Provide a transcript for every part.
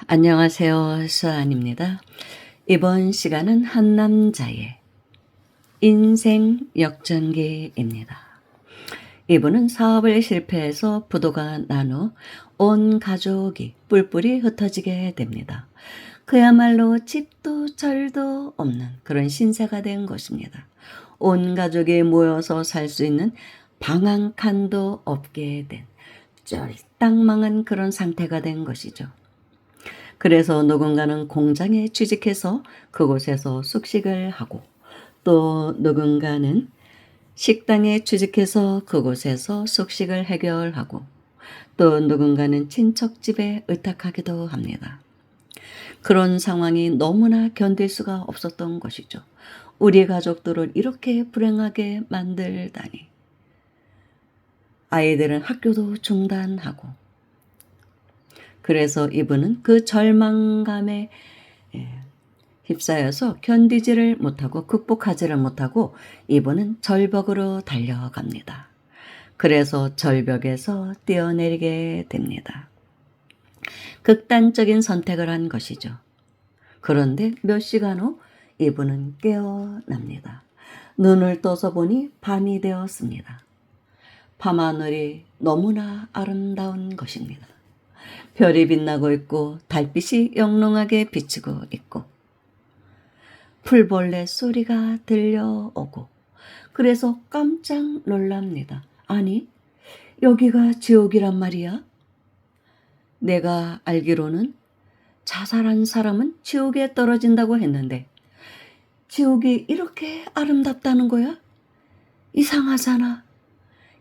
안녕하세요. 수아입니다. 이번 시간은 한 남자의 인생 역전기입니다. 이분은 사업을 실패해서 부도가 난 후 온 가족이 뿔뿔이 흩어지게 됩니다. 그야말로 집도 절도 없는 그런 신세가 된 것입니다. 온 가족이 모여서 살 수 있는 방 한 칸도 없게 된 쫄딱 망한 그런 상태가 된 것이죠. 그래서 누군가는 공장에 취직해서 그곳에서 숙식을 하고, 또 누군가는 식당에 취직해서 그곳에서 숙식을 해결하고, 또 누군가는 친척집에 의탁하기도 합니다. 그런 상황이 너무나 견딜 수가 없었던 것이죠. 우리 가족들을 이렇게 불행하게 만들다니. 아이들은 학교도 중단하고, 그래서 이분은 그 절망감에 휩싸여서 견디지를 못하고 극복하지를 못하고 이분은 절벽으로 달려갑니다. 그래서 절벽에서 뛰어내리게 됩니다. 극단적인 선택을 한 것이죠. 그런데 몇 시간 후 이분은 깨어납니다. 눈을 떠서 보니 밤이 되었습니다. 밤하늘이 너무나 아름다운 것입니다. 별이 빛나고 있고 달빛이 영롱하게 비치고 있고 풀벌레 소리가 들려오고, 그래서 깜짝 놀랍니다. 아니, 여기가 지옥이란 말이야? 내가 알기로는 자살한 사람은 지옥에 떨어진다고 했는데 지옥이 이렇게 아름답다는 거야? 이상하잖아.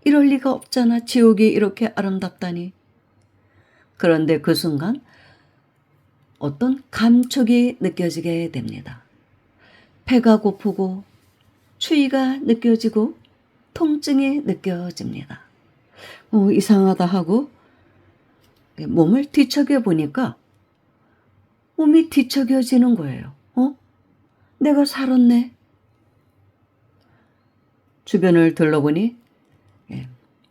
이럴 리가 없잖아. 지옥이 이렇게 아름답다니. 그런데 그 순간 어떤 감촉이 느껴지게 됩니다. 배가 고프고 추위가 느껴지고 통증이 느껴집니다. 이상하다 하고 몸을 뒤척여 보니까 몸이 뒤척여지는 거예요. 내가 살았네. 주변을 둘러보니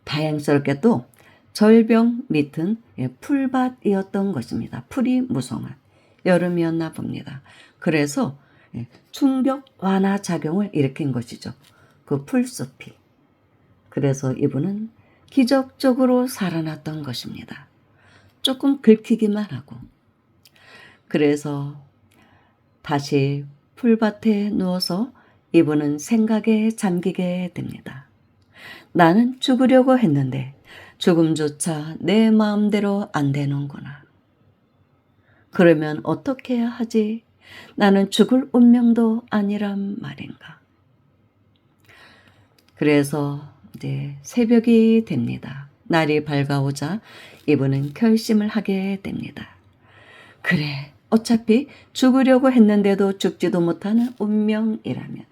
다행스럽게 또 절벽 밑은 풀밭이었던 것입니다. 풀이 무성한 여름이었나 봅니다. 그래서 충격 완화 작용을 일으킨 것이죠. 그 풀숲이. 그래서 이분은 기적적으로 살아났던 것입니다. 조금 긁히기만 하고. 그래서 다시 풀밭에 누워서 이분은 생각에 잠기게 됩니다. 나는 죽으려고 했는데 죽음조차 내 마음대로 안 되는구나. 그러면 어떻게 해야 하지? 나는 죽을 운명도 아니란 말인가. 그래서 이제 새벽이 됩니다. 날이 밝아오자 이분은 결심을 하게 됩니다. 그래, 어차피 죽으려고 했는데도 죽지도 못하는 운명이라면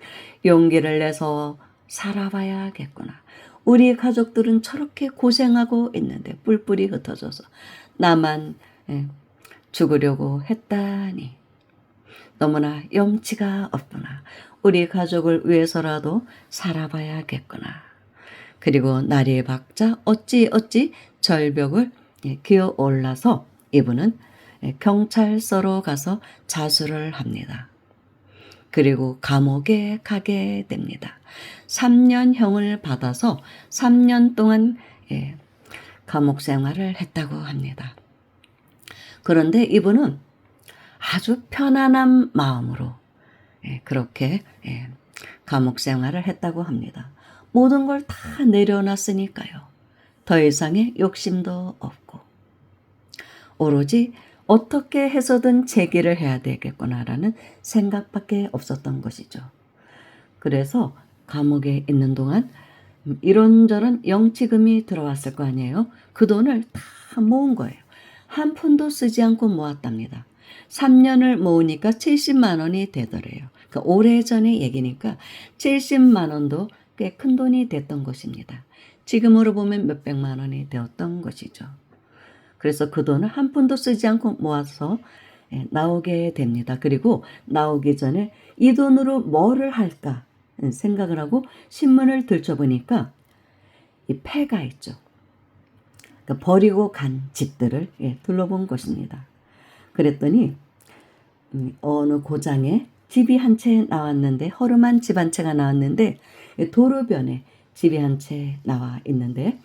용기를 내서 살아봐야겠구나. 우리 가족들은 저렇게 고생하고 있는데 뿔뿔이 흩어져서 나만 죽으려고 했다니. 너무나 염치가 없구나. 우리 가족을 위해서라도 살아봐야겠구나. 그리고 날이 밝자 어찌 절벽을 기어 올라서 이분은 경찰서로 가서 자수를 합니다. 그리고 감옥에 가게 됩니다. 3년형을 받아서 3년 동안 감옥 생활을 했다고 합니다. 그런데 이분은 아주 편안한 마음으로 그렇게 감옥 생활을 했다고 합니다. 모든 걸 다 내려놨으니까요. 더 이상의 욕심도 없고 오로지 어떻게 해서든 재기를 해야 되겠구나라는 생각밖에 없었던 것이죠. 그래서 감옥에 있는 동안 이런저런 영치금이 들어왔을 거 아니에요. 그 돈을 다 모은 거예요. 한 푼도 쓰지 않고 모았답니다. 3년을 모으니까 70만 원이 되더래요. 그러니까 오래전의 얘기니까 70만 원도 꽤 큰 돈이 됐던 것입니다. 지금으로 보면 몇백만 원이 되었던 것이죠. 그래서 그 돈을 한 푼도 쓰지 않고 모아서 나오게 됩니다. 그리고 나오기 전에 이 돈으로 뭐를 할까 생각을 하고 신문을 들춰보니까 이 폐가 있죠. 그러니까 버리고 간 집들을 둘러본 것입니다. 그랬더니 어느 고장에 집이 한 채 나왔는데, 허름한 집 한 채가 나왔는데, 도로변에 집이 한 채 나와 있는데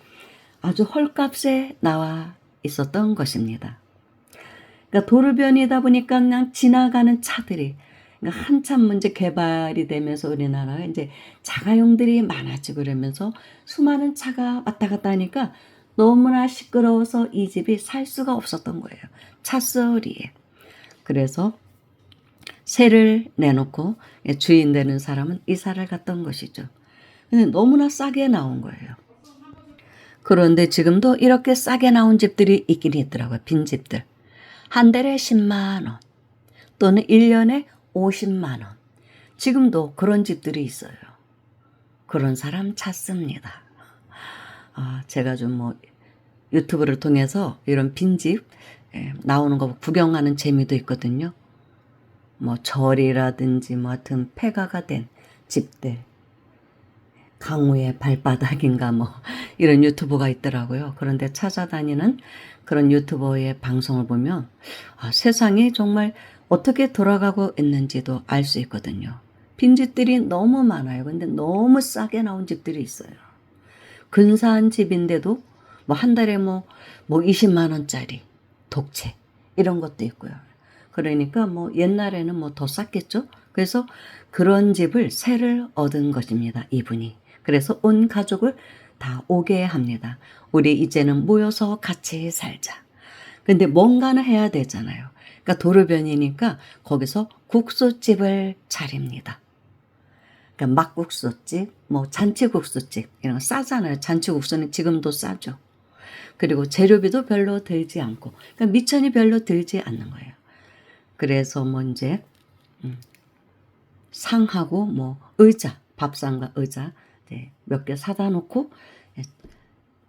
아주 헐값에 나와 있었던 것입니다. 그러니까 도로변이다 보니까 그냥 지나가는 차들이, 그러니까 한참 문제 개발이 되면서 우리나라가 이제 자가용들이 많아지고 그러면서 수많은 차가 왔다 갔다 하니까 너무나 시끄러워서 이 집이 살 수가 없었던 거예요. 차소리에. 그래서 세를 내놓고 주인 되는 사람은 이사를 갔던 것이죠. 근데 너무나 싸게 나온 거예요. 그런데 지금도 이렇게 싸게 나온 집들이 있긴 있더라고요. 빈집들. 한 달에 10만 원 또는 1년에 50만 원. 지금도 그런 집들이 있어요. 그런 사람 찾습니다. 제가 좀 유튜브를 통해서 이런 빈집 나오는 거 구경하는 재미도 있거든요. 절이라든지 하여튼 폐가가 된 집들, 강우의 발바닥인가 이런 유튜버가 있더라고요. 그런데 찾아다니는 그런 유튜버의 방송을 보면 세상이 정말 어떻게 돌아가고 있는지도 알 수 있거든요. 빈집들이 너무 많아요. 근데 너무 싸게 나온 집들이 있어요. 근사한 집인데도 한 달에 20만 원짜리 독채 이런 것도 있고요. 그러니까 옛날에는 더 쌌겠죠. 그래서 그런 집을 세를 얻은 것입니다. 이분이. 그래서 온 가족을 다 오게 합니다. 우리 이제는 모여서 같이 살자. 근데 뭔가는 해야 되잖아요. 그러니까 도로변이니까 거기서 국수집을 차립니다. 그러니까 막국수집, 잔치국수집 이런 거 싸잖아요. 잔치국수는 지금도 싸죠. 그리고 재료비도 별로 들지 않고, 그러니까 미천이 별로 들지 않는 거예요. 그래서 이제 상하고 의자, 밥상과 의자 몇 개 사다 놓고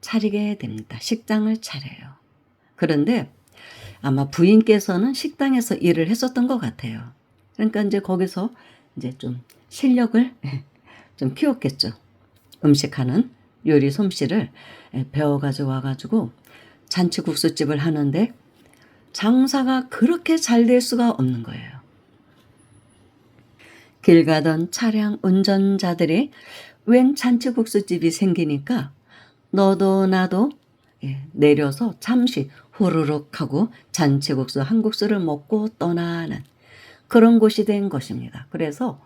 차리게 됩니다. 식당을 차려요. 그런데 아마 부인께서는 식당에서 일을 했었던 것 같아요. 그러니까 이제 거기서 이제 좀 실력을 좀 키웠겠죠. 음식하는 요리 솜씨를 배워가지고 와가지고 잔치국수집을 하는데 장사가 그렇게 잘 될 수가 없는 거예요. 길 가던 차량 운전자들이 웬 잔치국수집이 생기니까 너도 나도 내려서 잠시 후루룩 하고 잔치국수 한 국수를 먹고 떠나는 그런 곳이 된 것입니다. 그래서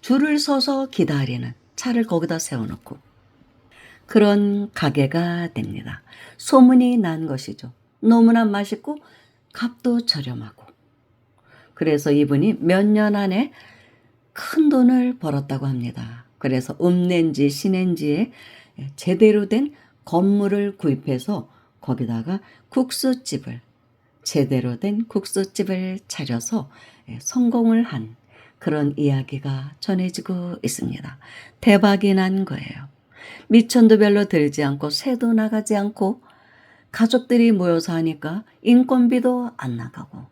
줄을 서서 기다리는, 차를 거기다 세워놓고 그런 가게가 됩니다. 소문이 난 것이죠. 너무나 맛있고 값도 저렴하고. 그래서 이분이 몇 년 안에 큰 돈을 벌었다고 합니다. 그래서 읍낸지 신엔지에 제대로 된 건물을 구입해서 거기다가 국수집을, 제대로 된 국수집을 차려서 성공을 한 그런 이야기가 전해지고 있습니다. 대박이 난 거예요. 미천도 별로 들지 않고 세도 나가지 않고 가족들이 모여서 하니까 인건비도 안 나가고,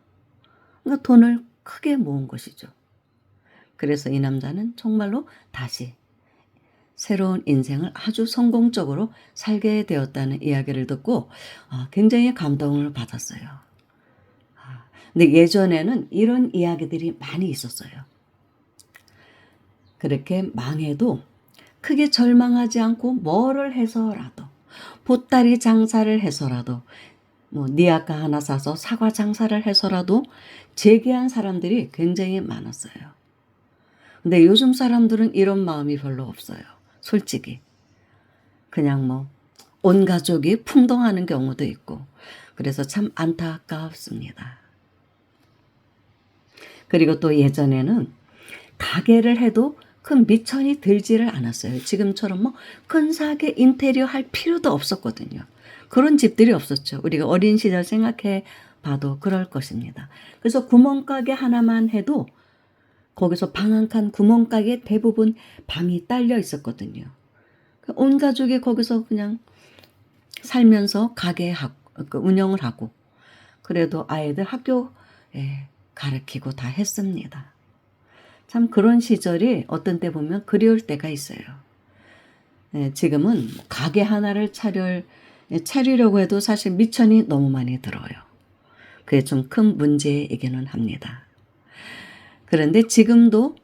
그러니까 돈을 크게 모은 것이죠. 그래서 이 남자는 정말로 다시 새로운 인생을 아주 성공적으로 살게 되었다는 이야기를 듣고 굉장히 감동을 받았어요. 근데 예전에는 이런 이야기들이 많이 있었어요. 그렇게 망해도 크게 절망하지 않고 뭐를 해서라도, 보따리 장사를 해서라도, 니아까 하나 사서 사과 장사를 해서라도 재기한 사람들이 굉장히 많았어요. 근데 요즘 사람들은 이런 마음이 별로 없어요. 솔직히. 그냥 온 가족이 풍덩하는 경우도 있고, 그래서 참 안타깝습니다. 그리고 또 예전에는 가게를 해도 큰 미천이 들지를 않았어요. 지금처럼 근사하게 인테리어 할 필요도 없었거든요. 그런 집들이 없었죠. 우리가 어린 시절 생각해 봐도 그럴 것입니다. 그래서 구멍가게 하나만 해도 거기서 방 한 칸 구멍가게 대부분 방이 딸려 있었거든요. 온 가족이 거기서 그냥 살면서 운영을 하고, 그래도 아이들 학교 가르치고 다 했습니다. 참 그런 시절이 어떤 때 보면 그리울 때가 있어요. 지금은 가게 하나를 차리려고 해도 사실 미천이 너무 많이 들어요. 그게 좀 큰 문제이기는 합니다. 그런데 지금도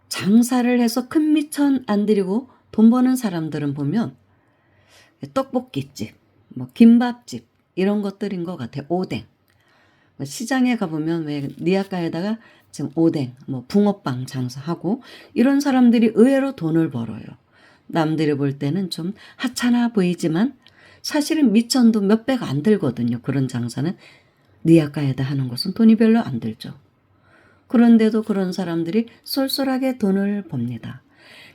장사를 해서 큰 미천 안 들이고 돈 버는 사람들은 보면 떡볶이집, 뭐 김밥집 이런 것들인 것 같아요. 오뎅. 시장에 가보면 왜 니아가에다가 지금 오뎅, 뭐 붕어빵 장사하고 이런 사람들이 의외로 돈을 벌어요. 남들이 볼 때는 좀 하찮아 보이지만 사실은 미천도 몇 배가 안 들거든요. 그런 장사는 니아가에다 하는 것은 돈이 별로 안 들죠. 그런데도 그런 사람들이 쏠쏠하게 돈을 법니다.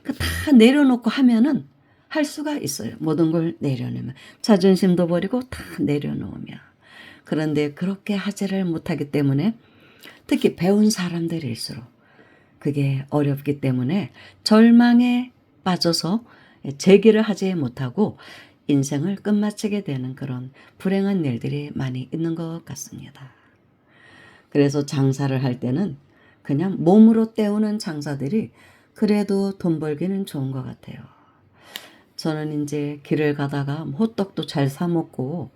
다 내려놓고 하면은 할 수가 있어요. 모든 걸 내려놓으면. 자존심도 버리고 다 내려놓으면. 그런데 그렇게 하지를 못하기 때문에 특히 배운 사람들일수록 그게 어렵기 때문에 절망에 빠져서 재기를 하지 못하고 인생을 끝마치게 되는 그런 불행한 일들이 많이 있는 것 같습니다. 그래서 장사를 할 때는 그냥 몸으로 때우는 장사들이 그래도 돈 벌기는 좋은 것 같아요. 저는 이제 길을 가다가 호떡도 잘 사 먹고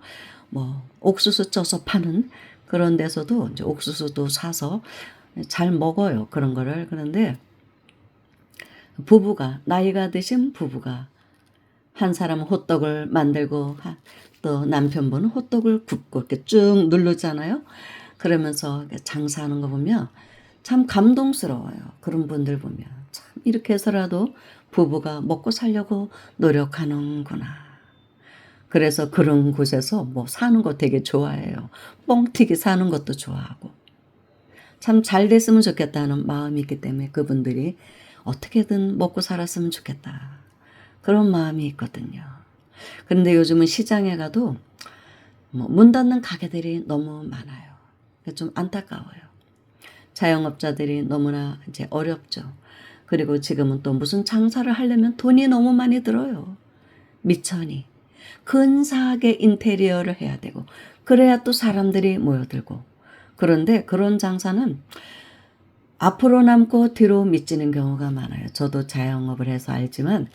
뭐 옥수수 쪄서 파는 그런 데서도 이제 옥수수도 사서 잘 먹어요. 그런 거를. 그런데 부부가 나이가 드신 부부가 한 사람은 호떡을 만들고 또 남편분은 호떡을 굽고 이렇게 쭉 누르잖아요. 그러면서 장사하는 거 보면 참 감동스러워요. 그런 분들 보면 참 이렇게 해서라도 부부가 먹고 살려고 노력하는구나. 그래서 그런 곳에서 뭐 사는 거 되게 좋아해요. 뻥튀기 사는 것도 좋아하고. 참 잘 됐으면 좋겠다는 마음이 있기 때문에 그분들이 어떻게든 먹고 살았으면 좋겠다. 그런 마음이 있거든요. 그런데 요즘은 시장에 가도 뭐 문 닫는 가게들이 너무 많아요. 좀 안타까워요. 자영업자들이 너무나 이제 어렵죠. 그리고 지금은 또 무슨 장사를 하려면 돈이 너무 많이 들어요. 미천이. 근사하게 인테리어를 해야 되고 그래야 또 사람들이 모여들고. 그런데 그런 장사는 앞으로 남고 뒤로 미치는 경우가 많아요. 저도 자영업을 해서 알지만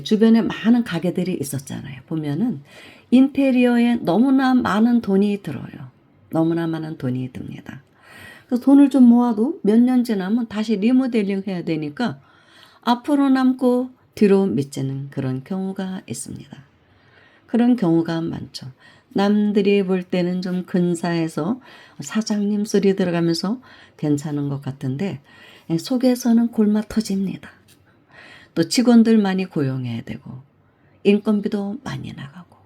주변에 많은 가게들이 있었잖아요. 보면은 인테리어에 너무나 많은 돈이 들어요. 너무나 많은 돈이 듭니다. 그래서 돈을 좀 모아도 몇 년 지나면 다시 리모델링 해야 되니까 앞으로 남고 뒤로 미치는 그런 경우가 있습니다. 그런 경우가 많죠. 남들이 볼 때는 좀 근사해서 사장님 소리 들어가면서 괜찮은 것 같은데 속에서는 골마 터집니다. 또 직원들 많이 고용해야 되고 인건비도 많이 나가고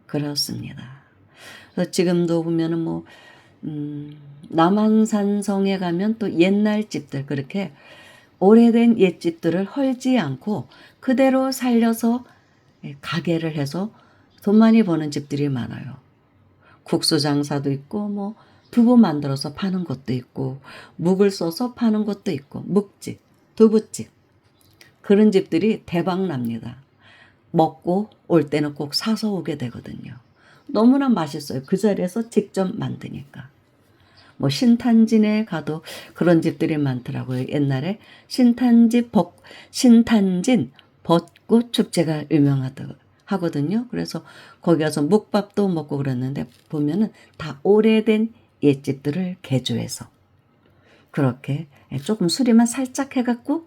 그렇습니다. 그래서 지금도 보면은 뭐 남한산성에 가면 또 옛날 집들 그렇게 오래된 옛집들을 헐지 않고 그대로 살려서 가게를 해서 돈 많이 버는 집들이 많아요. 국수 장사도 있고 뭐 두부 만들어서 파는 것도 있고 묵을 써서 파는 것도 있고 묵집, 두부집 그런 집들이 대박 납니다. 먹고 올 때는 꼭 사서 오게 되거든요. 너무나 맛있어요. 그 자리에서 직접 만드니까. 뭐 신탄진에 가도 그런 집들이 많더라고요. 옛날에 신탄진 벚꽃 축제가 하거든요. 그래서 거기 가서 묵밥도 먹고 그랬는데 보면은 다 오래된 옛집들을 개조해서 그렇게 조금 수리만 살짝 해갖고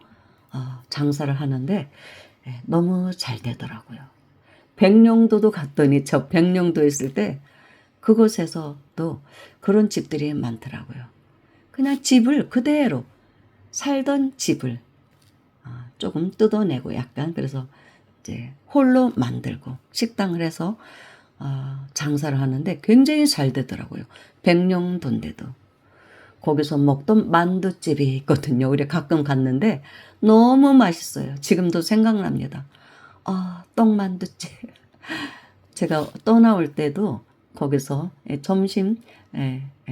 장사를 하는데 너무 잘 되더라고요. 백령도도 갔더니 저 백령도 있을 때 그곳에서도 그런 집들이 많더라고요. 그냥 집을 그대로 살던 집을 조금 뜯어내고 약간 그래서 이제 홀로 만들고 식당을 해서 장사를 하는데 굉장히 잘 되더라고요. 백령도인데도. 거기서 먹던 만두집이 있거든요. 우리 가끔 갔는데 너무 맛있어요. 지금도 생각납니다. 떡만두집. 제가 떠나올 때도 거기서 점심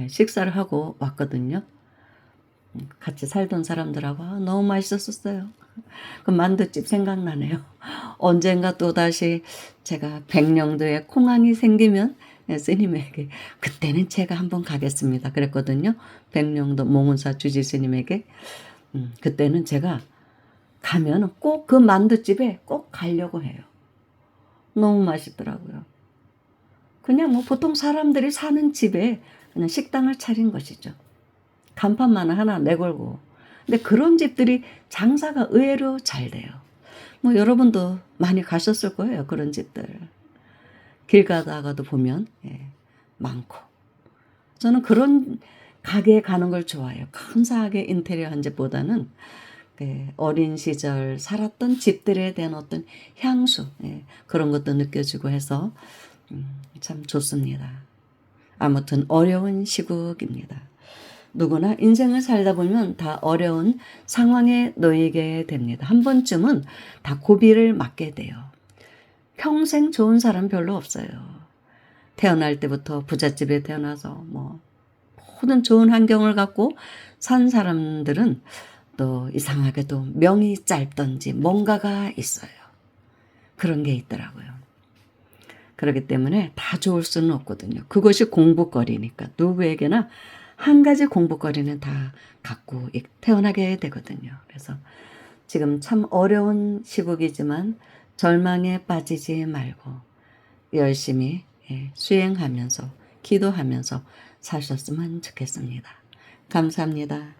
식사를 하고 왔거든요. 같이 살던 사람들하고 너무 맛있었어요. 그 만두집 생각나네요. 언젠가 또다시 제가 백령도에 공항이 생기면 스님에게 그때는 제가 한번 가겠습니다. 그랬거든요. 백령도 몽은사 주지 스님에게 그때는 제가 가면 꼭 그 만두집에 꼭 가려고 해요. 너무 맛있더라고요. 그냥 뭐 보통 사람들이 사는 집에 그냥 식당을 차린 것이죠. 간판만 하나 내걸고. 근데 그런 집들이 장사가 의외로 잘 돼요. 뭐 여러분도 많이 가셨을 거예요. 그런 집들. 길 가다가도 보면 많고. 저는 그런 가게에 가는 걸 좋아해요. 근사하게 인테리어 한 집보다는 어린 시절 살았던 집들에 대한 어떤 향수 그런 것도 느껴지고 해서 참 좋습니다. 아무튼 어려운 시국입니다. 누구나 인생을 살다 보면 다 어려운 상황에 놓이게 됩니다. 한 번쯤은 다 고비를 맞게 돼요. 평생 좋은 사람 별로 없어요. 태어날 때부터 부잣집에 태어나서 뭐 모든 좋은 환경을 갖고 산 사람들은 또 이상하게도 명이 짧던지 뭔가가 있어요. 그런 게 있더라고요. 그렇기 때문에 다 좋을 수는 없거든요. 그것이 공부거리니까 누구에게나 한 가지 공부거리는 다 갖고 태어나게 되거든요. 그래서 지금 참 어려운 시국이지만 절망에 빠지지 말고 열심히 수행하면서 기도하면서 사셨으면 좋겠습니다. 감사합니다.